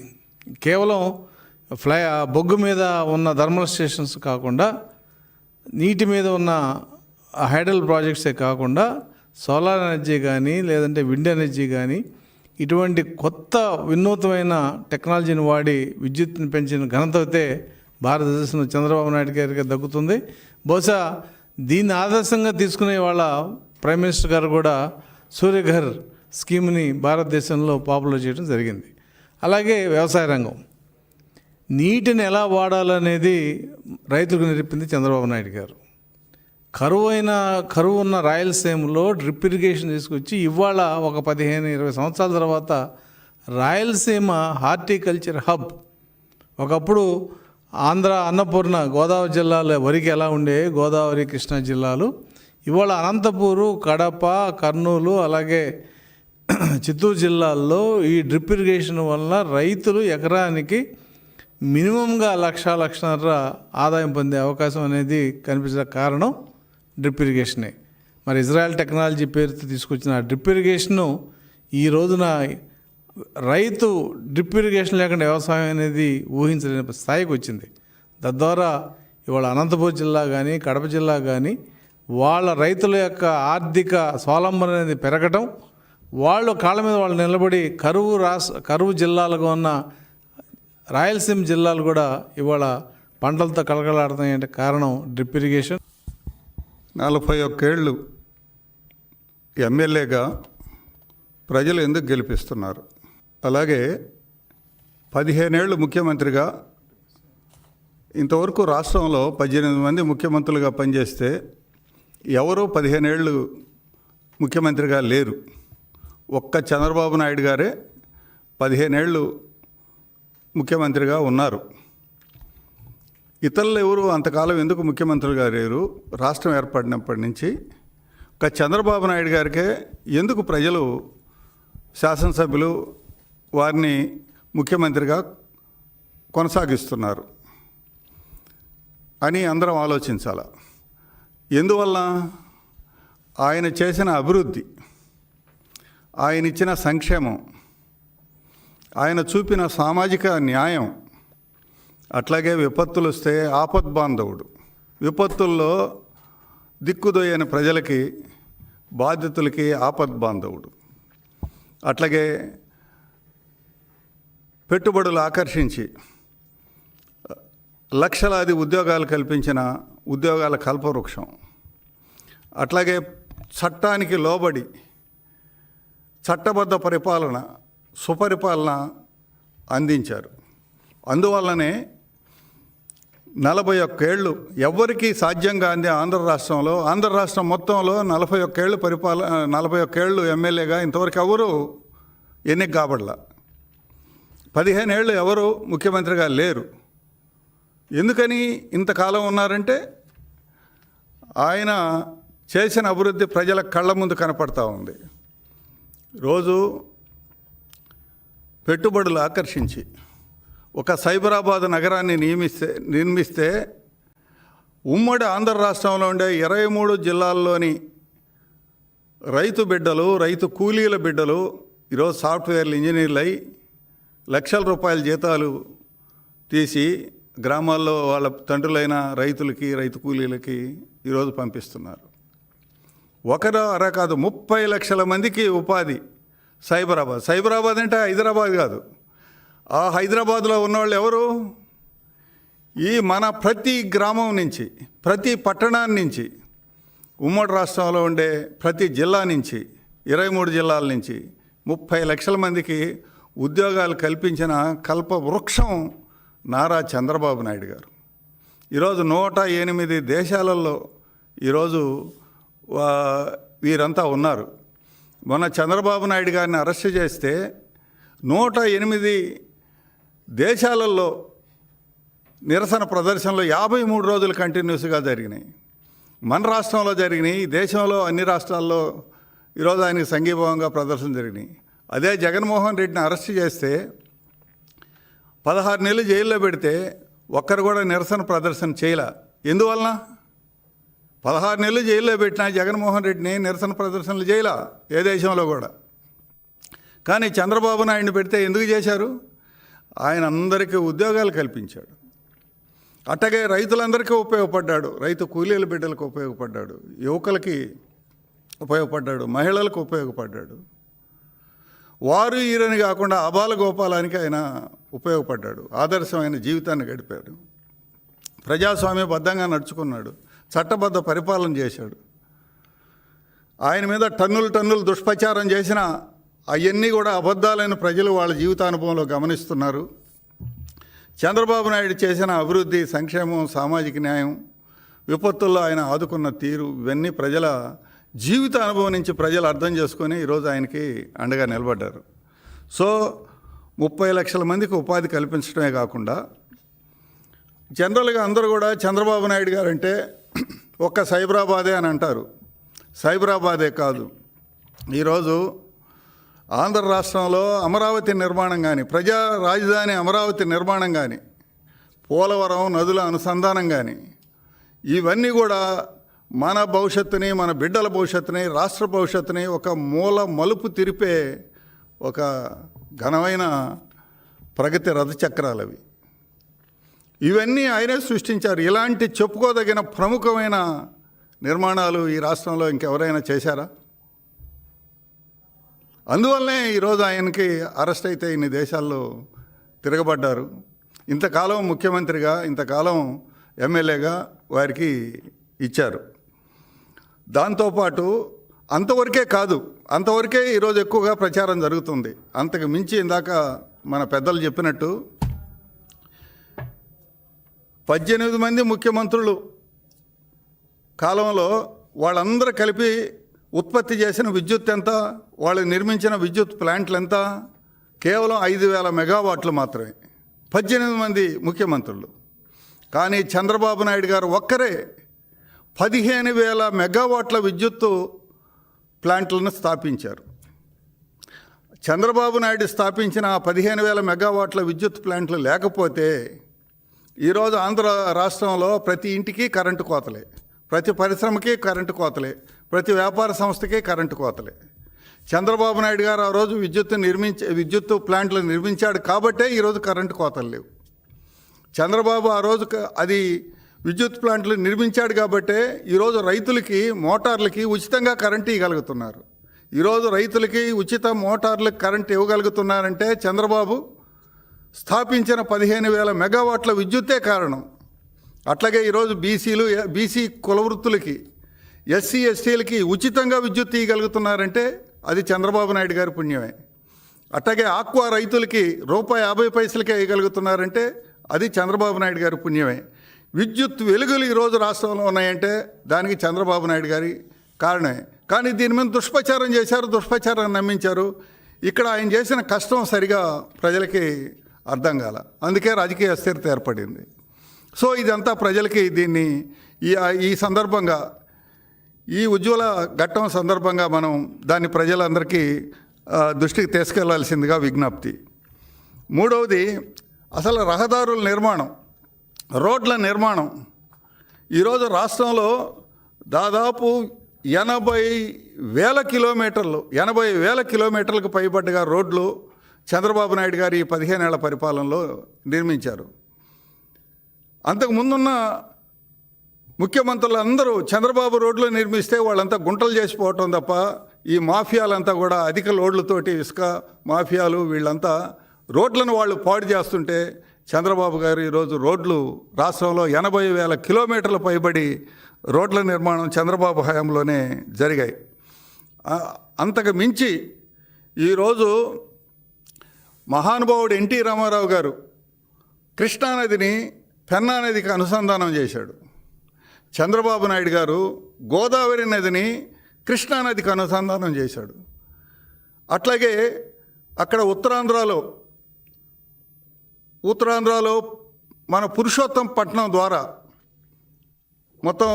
కేవలం బొగ్గు మీద ఉన్న థర్మల్ స్టేషన్స్ కాకుండా, నీటి మీద ఉన్న హైడల్ ప్రాజెక్ట్సే కాకుండా సోలార్ ఎనర్జీ కానీ లేదంటే విండ్ ఎనర్జీ కానీ ఇటువంటి కొత్త వినూత్నమైన టెక్నాలజీని వాడి విద్యుత్ని పెంచిన ఘనత అయితే భారతదేశంలో చంద్రబాబు నాయుడు గారికి దక్కుతుంది. బహుశా దీన్ని ఆదర్శంగా తీసుకునే వాళ్ళ ప్రైమ్ మినిస్టర్ గారు కూడా సూర్యఘర్ స్కీమ్ని భారతదేశంలో పాపులర్ చేయడం జరిగింది. అలాగే వ్యవసాయ రంగం, నీటిని ఎలా వాడాలనేది రైతులకు నేర్పింది చంద్రబాబు నాయుడు గారు. కరువు ఉన్న రాయలసీమలో డ్రిప్ ఇరిగేషన్ తీసుకొచ్చి ఇవాళ ఒక 15-20 సంవత్సరాల తర్వాత రాయలసీమ హార్టికల్చర్ హబ్. ఒకప్పుడు ఆంధ్ర అన్నపూర్ణ గోదావరి జిల్లాలో వరికి ఎలా ఉండే గోదావరి కృష్ణా జిల్లాలు, ఇవాళ అనంతపూరు, కడప, కర్నూలు, అలాగే చిత్తూరు జిల్లాల్లో ఈ డ్రిప్ ఇరిగేషన్ వల్ల రైతులు ఎకరానికి మినిమంగా లక్షన్నర ఆదాయం పొందే అవకాశం అనేది కనిపించిన కారణం డ్రిప్ ఇరిగేషనే. మరి ఇజ్రాయెల్ టెక్నాలజీ పేరుతో తీసుకొచ్చిన ఆ డ్రిప్ ఇరిగేషను ఈ రోజున రైతు డ్రిప్ ఇరిగేషన్ లేకుండా వ్యవసాయం అనేది ఊహించలేని స్థాయికి వచ్చింది. తద్వారా ఇవాళ అనంతపురం జిల్లా కానీ కడప జిల్లా కానీ వాళ్ళ రైతుల యొక్క ఆర్థిక స్వావలంబన అనేది పెరగటం, వాళ్ళు కాళ్ళ మీద వాళ్ళు నిలబడి కరువు జిల్లాలుగా ఉన్న రాయలసీమ జిల్లాలు కూడా ఇవాళ పంటలతో కలకలాడుతున్నాయంటే కారణం డ్రిప్ ఇరిగేషన్. 41 ఏళ్ళు ఎమ్మెల్యేగా ప్రజలు ఎందుకు గెలిపిస్తున్నారు? అలాగే 15 ఏళ్ళు ముఖ్యమంత్రిగా, ఇంతవరకు రాష్ట్రంలో 18 మంది ముఖ్యమంత్రులుగా పనిచేస్తే ఎవరూ 15 ఏళ్ళు ముఖ్యమంత్రిగా లేరు. ఒక్క చంద్రబాబు నాయుడు గారే 15 ఏళ్ళు ముఖ్యమంత్రిగా ఉన్నారు. ఇతరులు ఎవరు అంతకాలం ఎందుకు ముఖ్యమంత్రులుగా లేరు? రాష్ట్రం ఏర్పడినప్పటి నుంచి ఒక చంద్రబాబు నాయుడు గారికే ఎందుకు ప్రజలు శాసనసభ్యులు వారిని ముఖ్యమంత్రిగా కొనసాగిస్తున్నారు అని అందరం ఆలోచించాలి. ఎందువల్ల? ఆయన చేసిన అభివృద్ధి, ఆయన ఇచ్చిన సంక్షేమం, ఆయన చూపిన సామాజిక న్యాయం, అట్లాగే విపత్తులు వస్తే ఆపద్బాంధవుడు, విపత్తుల్లో దిక్కుదోయని ప్రజలకి, బాధితులకి ఆపద్బాంధవుడు, అట్లాగే పెట్టుబడులు ఆకర్షించి లక్షలాది ఉద్యోగాలు కల్పించిన ఉద్యోగాల కల్పవృక్షం, అట్లాగే చట్టానికి లోబడి చట్టబద్ధ పరిపాలన, సుపరిపాలన అందించారు. అందువల్లనే 41 ఏళ్ళు ఎవ్వరికీ సాధ్యం కాని ఆంధ్ర రాష్ట్రం మొత్తంలో 41 ఏళ్ళు ఎమ్మెల్యేగా ఇంతవరకు ఎవరు ఎన్నిక కాబడలా. 15 ఏళ్ళు ఎవరు ముఖ్యమంత్రిగా లేరు. ఎందుకని ఇంతకాలం ఉన్నారంటే ఆయన చేసిన అభివృద్ధి ప్రజల కళ్ళ ముందు కనపడతా ఉంది. రోజు పెట్టుబడులు ఆకర్షించి ఒక సైబరాబాద్ నగరాన్ని నిర్మిస్తే ఉమ్మడి ఆంధ్ర రాష్ట్రంలో ఉండే 23 జిల్లాల్లోని రైతు బిడ్డలు, రైతు కూలీల బిడ్డలు ఈరోజు సాఫ్ట్వేర్లు ఇంజనీర్లు అయి లక్షల రూపాయల జీతాలు తీసి గ్రామాల్లో వాళ్ళ తండ్రులైన రైతులకి, రైతు కూలీలకి ఈరోజు పంపిస్తున్నారు. ఒకరో అరా కాదు, 30 లక్షల మందికి ఉపాధి. సైబరాబాద్ అంటే హైదరాబాద్ కాదు. ఆ హైదరాబాద్లో ఉన్నవాళ్ళు ఎవరు? ఈ మన ప్రతి గ్రామం నుంచి, ప్రతి పట్టణాన్ని నుంచి, ఉమ్మడి రాష్ట్రంలో ఉండే ప్రతి జిల్లా నుంచి, 23 జిల్లాల నుంచి 30 లక్షల మందికి ఉద్యోగాలు కల్పించిన కల్ప వృక్షం నారా చంద్రబాబు నాయుడు గారు. ఈరోజు 108 దేశాలలో ఈరోజు వీరంతా ఉన్నారు. మొన్న చంద్రబాబు నాయుడు గారిని అరెస్ట్ చేస్తే 108 దేశాలలో నిరసన ప్రదర్శనలు 53 రోజులు కంటిన్యూస్గా జరిగినాయి. మన రాష్ట్రంలో జరిగినాయి, దేశంలో అన్ని రాష్ట్రాల్లో ఈరోజు ఆయనకి సంఘీభావంగా ప్రదర్శన జరిగినాయి. అదే జగన్మోహన్ రెడ్డిని అరెస్ట్ చేస్తే 16 నెలలు జైల్లో పెడితే ఒక్కరు కూడా నిరసన ప్రదర్శన చేయలే. ఎందువలన? 16 నెలలు జైల్లో పెట్టిన జగన్మోహన్ రెడ్డిని నిరసన ప్రదర్శనలు చేయలే ఏ దేశంలో కూడా. కానీ చంద్రబాబు నాయుడిని పెడితే ఎందుకు చేశారు? ఆయన అందరికీ ఉద్యోగాలు కల్పించాడు. అట్టగే రైతులందరికీ ఉపయోగపడ్డాడు, రైతు కూలీల బిడ్డలకు ఉపయోగపడ్డాడు, యువకులకి ఉపయోగపడ్డాడు, మహిళలకు ఉపయోగపడ్డాడు. వారు ఈరని కాకుండా అబాల గోపాలానికి ఆయన ఉపయోగపడ్డాడు. ఆదర్శమైన జీవితాన్ని గడిపాడు. ప్రజాస్వామ్యబద్ధంగా నడుచుకున్నాడు. చట్టబద్ధ పరిపాలన చేశాడు. ఆయన మీద టన్నులు దుష్ప్రచారం చేసిన అవన్నీ కూడా అబద్ధాలైన ప్రజలు వాళ్ళ జీవితానుభవంలో గమనిస్తున్నారు. చంద్రబాబు నాయుడు చేసిన అభివృద్ధి, సంక్షేమం, సామాజిక న్యాయం, విపత్తుల్లో ఆయన ఆదుకున్న తీరు, ఇవన్నీ ప్రజల జీవిత అనుభవం నుంచి ప్రజలు అర్థం చేసుకొని ఈరోజు ఆయనకి అండగా నిలబడ్డారు. సో 30 లక్షల మందికి ఉపాధి కల్పించడమే కాకుండా జనరల్గా అందరూ కూడా చంద్రబాబు నాయుడు గారు అంటే ఒక్క సైబరాబాదే అని అంటారు. సైబరాబాదే కాదు, ఈరోజు ఆంధ్ర రాష్ట్రంలో అమరావతి నిర్మాణం కానీ, ప్రజా రాజధాని అమరావతి నిర్మాణం కానీ పోలవరం నదుల అనుసంధానం కానీ ఇవన్నీ కూడా మన భవిష్యత్తుని, మన బిడ్డల భవిష్యత్తుని, రాష్ట్ర భవిష్యత్తుని ఒక మూల మలుపు తిరిపే ఒక ఘనమైన ప్రగతి రథచక్రాలు అవి. ఇవన్నీ ఆయనే సృష్టించారు. ఇలాంటి చెప్పుకోదగిన ప్రముఖమైన నిర్మాణాలు ఈ రాష్ట్రంలో ఇంకెవరైనా చేశారా? అందువల్లనే ఈరోజు ఆయనకి అరెస్ట్ అయితే ఇన్ని దేశాల్లో తిరగబడ్డారు. ఇంతకాలం ముఖ్యమంత్రిగా, ఇంతకాలం ఎమ్మెల్యేగా వారికి ఇచ్చారు. దాంతోపాటు అంతవరకే కాదు, అంతవరకే ఈరోజు ఎక్కువగా ప్రచారం జరుగుతుంది. అంతకు మించి ఇందాక మన పెద్దలు చెప్పినట్టు 18 మంది ముఖ్యమంత్రులు కాలంలో వాళ్ళందరూ కలిపి ఉత్పత్తి చేసిన విద్యుత్ ఎంత, వాళ్ళు నిర్మించిన విద్యుత్ ప్లాంట్లు ఎంత? కేవలం 5,000 మెగావాట్లు మాత్రమే. 18 మంది ముఖ్యమంత్రులు. కానీ చంద్రబాబు నాయుడు గారు ఒక్కరే 15,000 మెగావాట్ల విద్యుత్తు ప్లాంట్లను స్థాపించారు. చంద్రబాబు నాయుడు స్థాపించిన 15,000 మెగావాట్ల విద్యుత్ ప్లాంట్లు లేకపోతే ఈరోజు ఆంధ్ర రాష్ట్రంలో ప్రతి ఇంటికి కరెంటు కోతలే, ప్రతి పరిశ్రమకి కరెంటు కోతలే, ప్రతి వ్యాపార సంస్థకి కరెంటు కోతలే. చంద్రబాబు నాయుడు గారు ఆ రోజు విద్యుత్ ప్లాంట్లు నిర్మించాడు కాబట్టే ఈరోజు కరెంటు కోతలు లేవు. చంద్రబాబు ఆ రోజు అది విద్యుత్ ప్లాంట్లు నిర్మించాడు కాబట్టే ఈరోజు రైతులకి, మోటార్లకి ఉచితంగా కరెంటు ఇవ్వగలుగుతున్నారు. ఈరోజు రైతులకి ఉచిత మోటార్లకు కరెంటు ఇవ్వగలుగుతున్నారంటే చంద్రబాబు స్థాపించిన 15,000 మెగావాట్ల విద్యుత్తే కారణం. అట్లాగే ఈరోజు బీసీ కులవృత్తులకి, ఎస్సీ ఎస్టీలకి ఉచితంగా విద్యుత్ ఇవ్వగలుగుతున్నారంటే అది చంద్రబాబు నాయుడు గారి పుణ్యమే. అట్లాగే ఆక్వా రైతులకి ₹1.50 ఇవ్వగలుగుతున్నారంటే అది చంద్రబాబు నాయుడు గారి పుణ్యమే. విద్యుత్ వెలుగులు ఈరోజు రాష్ట్రంలో ఉన్నాయంటే దానికి చంద్రబాబు నాయుడు గారి కారణమే. కానీ దీని మీద దుష్ప్రచారం చేశారు, దుష్ప్రచారాన్ని నమ్మించారు. ఇక్కడ ఆయన చేసిన కష్టం సరిగా ప్రజలకి అర్థం కాల, అందుకే రాజకీయ అస్థిరత ఏర్పడింది. సో ఇదంతా ప్రజలకి దీన్ని ఈ సందర్భంగా, ఈ ఉజ్వల ఘట్టం సందర్భంగా మనం దాన్ని ప్రజలందరికీ దృష్టికి తీసుకెళ్లాల్సిందిగా విజ్ఞప్తి. మూడవది, అసలు రహదారుల నిర్మాణం, రోడ్ల నిర్మాణం. ఈరోజు రాష్ట్రంలో దాదాపు 80,000 కిలోమీటర్లు, 80,000 కిలోమీటర్లకు పైబడ్డగా రోడ్లు చంద్రబాబు నాయుడు గారు ఈ 15 ఏళ్ల పరిపాలనలో నిర్మించారు. అంతకుముందున్న ముఖ్యమంత్రులు అందరూ చంద్రబాబు రోడ్లు నిర్మిస్తే వాళ్ళంతా గుంటలు చేసిపోవటం తప్ప, ఈ మాఫియాలంతా కూడా అధిక లోడ్లతోటి, ఇసుక మాఫియాలు వీళ్ళంతా రోడ్లను వాళ్ళు పాడు చేస్తుంటే చంద్రబాబు గారు ఈరోజు రోడ్లు రాష్ట్రంలో 80,000 కిలోమీటర్ల పైబడి రోడ్ల నిర్మాణం చంద్రబాబు హయాంలోనే జరిగాయి. అంతకు మించి ఈరోజు మహానుభావుడు ఎన్టీ రామారావు గారు కృష్ణానదిని పెన్నా నదికి అనుసంధానం చేశాడు. చంద్రబాబు నాయుడు గారు గోదావరి నదిని కృష్ణానదికి అనుసంధానం చేశాడు. అట్లాగే అక్కడ ఉత్తరాంధ్రలో మన పురుషోత్తంపట్నం ద్వారా మొత్తం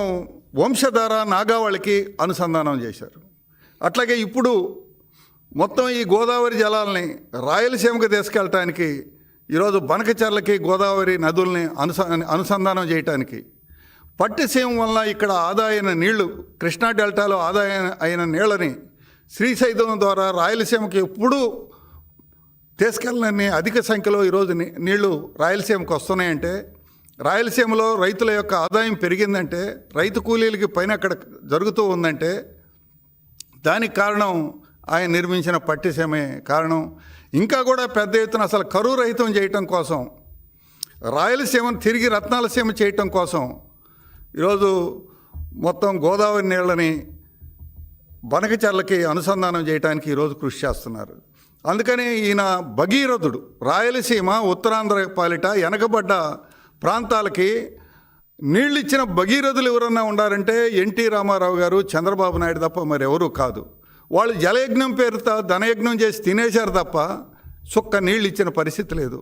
వంశధార నాగావళికి అనుసంధానం చేశారు. అట్లాగే ఇప్పుడు మొత్తం ఈ గోదావరి జలాల్ని రాయలసీమకు తీసుకెళ్ళటానికి ఈరోజు బనకచెర్లకి గోదావరి నదుల్ని అనుసంధానం చేయటానికి, పట్టిసీమ వల్ల ఇక్కడ ఆదా అయిన నీళ్లు, కృష్ణా డెల్టాలో ఆదా అయిన నీళ్ళని శ్రీశైలం ద్వారా రాయలసీమకి ఎప్పుడూ తీసుకెళ్ళని అధిక సంఖ్యలో ఈరోజు నీళ్లు రాయలసీమకు వస్తున్నాయంటే, రాయలసీమలో రైతుల యొక్క ఆదాయం పెరిగిందంటే, రైతు కూలీలకి పైన అక్కడ జరుగుతూ ఉందంటే దానికి కారణం ఆయన నిర్మించిన పట్టిసీమే కారణం. ఇంకా కూడా పెద్ద ఎత్తున అసలు కరువు రహితం చేయటం కోసం, రాయలసీమను తిరిగి రత్నాలసీమ చేయటం కోసం ఈరోజు మొత్తం గోదావరి నీళ్ళని బనకచెర్లకి అనుసంధానం చేయడానికి ఈరోజు కృషి చేస్తున్నారు. అందుకని ఈయన భగీరథుడు. రాయలసీమ, ఉత్తరాంధ్ర పాలిట వెనకబడ్డ ప్రాంతాలకి నీళ్ళు ఇచ్చిన భగీరథులు ఎవరన్నా ఉండారంటే ఎన్టీ రామారావు గారు, చంద్రబాబు నాయుడు తప్ప మరెవరూ కాదు. వాళ్ళు జలయజ్ఞం పేరుతో ధనయజ్ఞం చేసి తినేశారు తప్ప చుక్క నీళ్ళు ఇచ్చిన పరిస్థితి లేదు.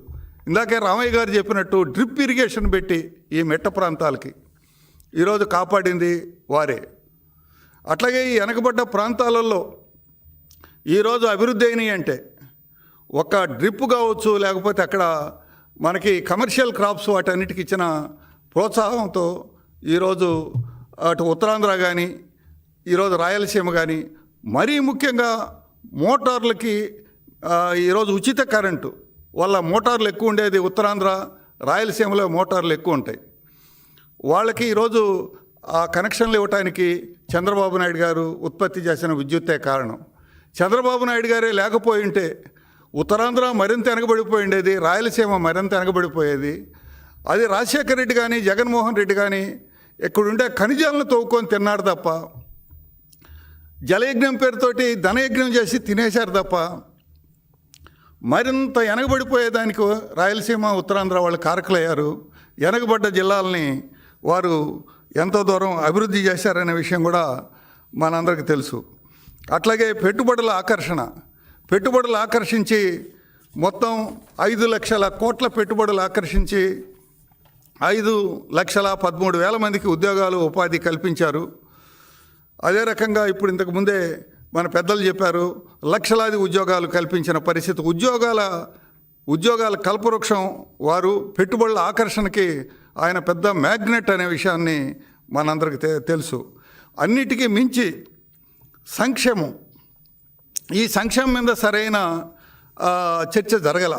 ఇందాకే రామయ్య గారు చెప్పినట్టు డ్రిప్ ఇరిగేషన్ పెట్టి ఈ మెట్ట ప్రాంతాలకి ఈరోజు కాపాడింది వారే. అట్లాగే ఈ వెనకబడ్డ ప్రాంతాలలో ఈరోజు అభివృద్ధి అయినాయి అంటే ఒక డ్రిప్ కావచ్చు, లేకపోతే అక్కడ మనకి కమర్షియల్ క్రాప్స్ వాటన్నిటికి ఇచ్చిన ప్రోత్సాహంతో ఈరోజు అటు ఉత్తరాంధ్ర కానీ ఈరోజు రాయలసీమ కానీ మరీ ముఖ్యంగా మోటార్లకి ఈరోజు ఉచిత కరెంటు వల్ల మోటార్లు ఎక్కువ ఉండేది ఉత్తరాంధ్ర రాయలసీమలో మోటార్లు ఎక్కువ ఉంటాయి. వాళ్ళకి ఈరోజు ఆ కనెక్షన్లు ఇవ్వటానికి చంద్రబాబు నాయుడు గారు ఉత్పత్తి చేసిన విద్యుత్తే కారణం. చంద్రబాబు నాయుడు గారే లేకపోయి ఉంటే ఉత్తరాంధ్ర మరింత వెనకబడిపోయి ఉండేది, రాయలసీమ మరింత వెనకబడిపోయేది. అది రాజశేఖర రెడ్డి కానీ జగన్మోహన్ రెడ్డి కానీ ఇక్కడుండే ఖనిజాలను తవ్వుకొని తిన్నాడు తప్ప, జలయజ్ఞం పేరుతోటి ధనయజ్ఞం చేసి తినేశారు తప్ప, మరింత వెనకబడిపోయేదానికి రాయలసీమ ఉత్తరాంధ్ర వాళ్ళు కారకులయ్యారు. వెనకబడ్డ జిల్లాలని వారు ఎంతో దూరం అభివృద్ధి చేశారనే విషయం కూడా మనందరికీ తెలుసు. అట్లాగే పెట్టుబడులు ఆకర్షించి మొత్తం 5 లక్షల కోట్ల పెట్టుబడులు ఆకర్షించి 5,13,000 మందికి ఉద్యోగాలు ఉపాధి కల్పించారు. అదే రకంగా ఇప్పుడు ఇంతకుముందే మన పెద్దలు చెప్పారు, లక్షలాది ఉద్యోగాలు కల్పించిన పరిస్థితి. ఉద్యోగాల కల్పవృక్షం వారు. పెట్టుబడుల ఆకర్షణకి ఆయన పెద్ద మ్యాగ్నెట్ అనే విషయాన్ని మనందరికీ తెలుసు. అన్నిటికీ మించి సంక్షేమం, ఈ సంక్షేమం మీద సరైన చర్చ జరగల.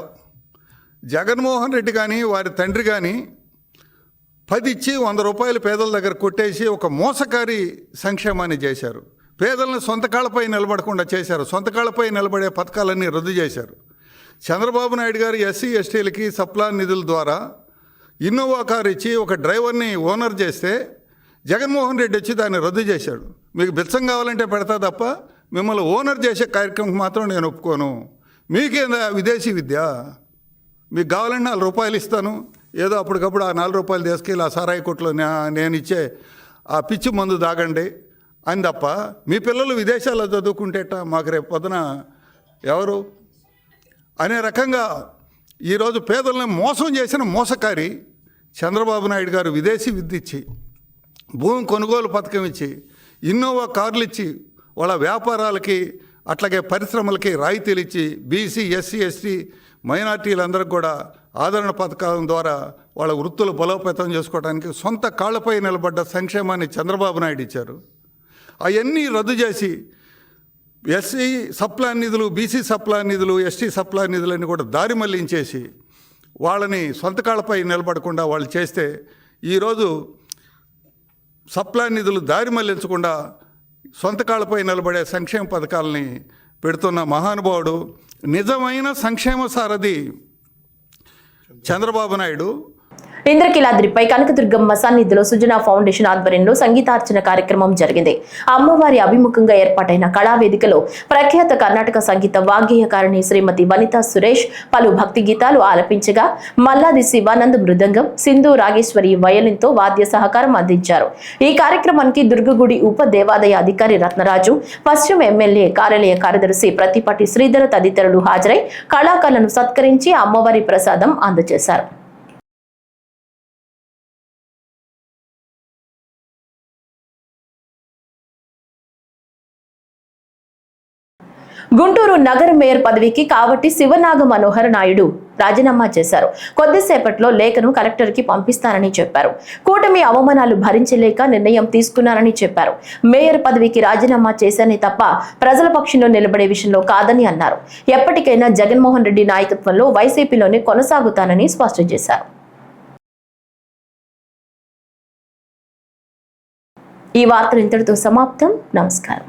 జగన్మోహన్ రెడ్డి కానీ వారి తండ్రి కానీ 10 ఇచ్చి 100 రూపాయలు పేదల దగ్గర కొట్టేసి ఒక మోసకారి సంక్షేమాన్ని చేశారు. పేదలను సొంత కాళ్ళపై నిలబడకుండా చేశారు. సొంత కాళ్ళపై నిలబడే పథకాలన్నీ రద్దు చేశారు. చంద్రబాబు నాయుడు గారు ఎస్సీ ఎస్టీలకి సప్లా నిధుల ద్వారా ఇన్నోవా కారు ఇచ్చి ఒక డ్రైవర్ని ఓనర్ చేస్తే జగన్మోహన్ రెడ్డి వచ్చి దాన్ని రద్దు చేశాడు. మీకు బిచ్చం కావాలంటే పెడతా తప్ప మిమ్మల్ని ఓనర్ చేసే కార్యక్రమం మాత్రం నేను ఒప్పుకోను. మీకేందా విదేశీ విద్య? మీకు కావాలంటే 4 రూపాయలు ఇస్తాను, ఏదో అప్పటికప్పుడు ఆ 4 రూపాయలు తీసుకెళ్ళి ఆ సారాయి కొట్లో నేను ఇచ్చే ఆ పిచ్చి మందు దాగండి అని తప్ప మీ పిల్లలు విదేశాల్లో చదువుకుంటేట మాకు రేపు పొద్దున ఎవరు అనే రకంగా ఈరోజు పేదలను మోసం చేసిన మోసకారి చంద్రబాబు నాయుడు గారు విదేశీ విద్య ఇచ్చి, భూమి కొనుగోలు పథకం ఇచ్చి, ఇన్నోవా కార్లు ఇచ్చి, వాళ్ళ వ్యాపారాలకి అట్లాగే పరిశ్రమలకి రాయితీలు ఇచ్చి, బీసీ ఎస్సీ ఎస్టీ మైనార్టీలందరికీ కూడా ఆదరణ పథకాల ద్వారా వాళ్ళ వృత్తులు బలోపేతం చేసుకోవడానికి సొంత కాళ్ళపై నిలబడ్డ సంక్షేమాన్ని చంద్రబాబు నాయుడు ఇచ్చారు. అవన్నీ రద్దు చేసి ఎస్సీ సప్లా నిధులు, బీసీ సప్లా నిధులు, ఎస్టీ సప్లా నిధులన్నీ కూడా దారి మళ్లించేసి వాళ్ళని సొంత కాళ్ళపై నిలబడకుండా వాళ్ళు చేస్తే ఈరోజు సప్లా నిధులు దారి మళ్లించకుండా సొంత కాళ్ళపై నిలబడే సంక్షేమ పథకాలని పెడుతున్న మహానుభావుడు, నిజమైన సంక్షేమ సారథి చంద్రబాబు నాయుడు. ఇంద్రకీలాద్రిపై కనకదుర్గమ్మ సన్నిధిలో సుజనా ఫౌండేషన్ ఆధ్వర్యంలో సంగీతార్చన కార్యక్రమం జరిగింది. అమ్మవారి అభిముఖంగా ఏర్పాటైన కళావేదికలో ప్రఖ్యాత కర్ణాటక సంగీత వాగ్గేయకారిణి శ్రీమతి వనితా సురేష్ పలు భక్తి గీతాలు ఆలపించగా, మల్లాది శివానంద్ మృదంగం, సింధు రాగేశ్వరి వయలిన్తో వాద్య సహకారం అందించారు. ఈ కార్యక్రమానికి దుర్గగుడి ఉప దేవాదాయ అధికారి రత్నరాజు, పశ్చిమ ఎమ్మెల్యే కార్యాలయ కార్యదర్శి ప్రతిపాటి శ్రీధర్ తదితరులు హాజరై కళాకారులను సత్కరించి అమ్మవారి ప్రసాదం అందజేశారు. గుంటూరు నగర మేయర్ పదవికి కావటి శివనాగ మనోహర్ నాయుడు రాజీనామా చేశారు. కొద్దిసేపట్లో లేఖను కలెక్టర్కి పంపిస్తానని చెప్పారు. కూటమి అవమానాలు భరించలేక నిర్ణయం తీసుకున్నారని చెప్పారు. మేయర్ పదవికి రాజీనామా చేశానే తప్ప ప్రజల పక్షంలో నిలబడే విషయంలో కాదని అన్నారు. ఎప్పటికైనా జగన్మోహన్ రెడ్డి నాయకత్వంలో వైసీపీలోనే కొనసాగుతానని స్పష్టం చేశారు. ఈ వార్తలు ఇంతటితో సమాప్తం. నమస్కారం.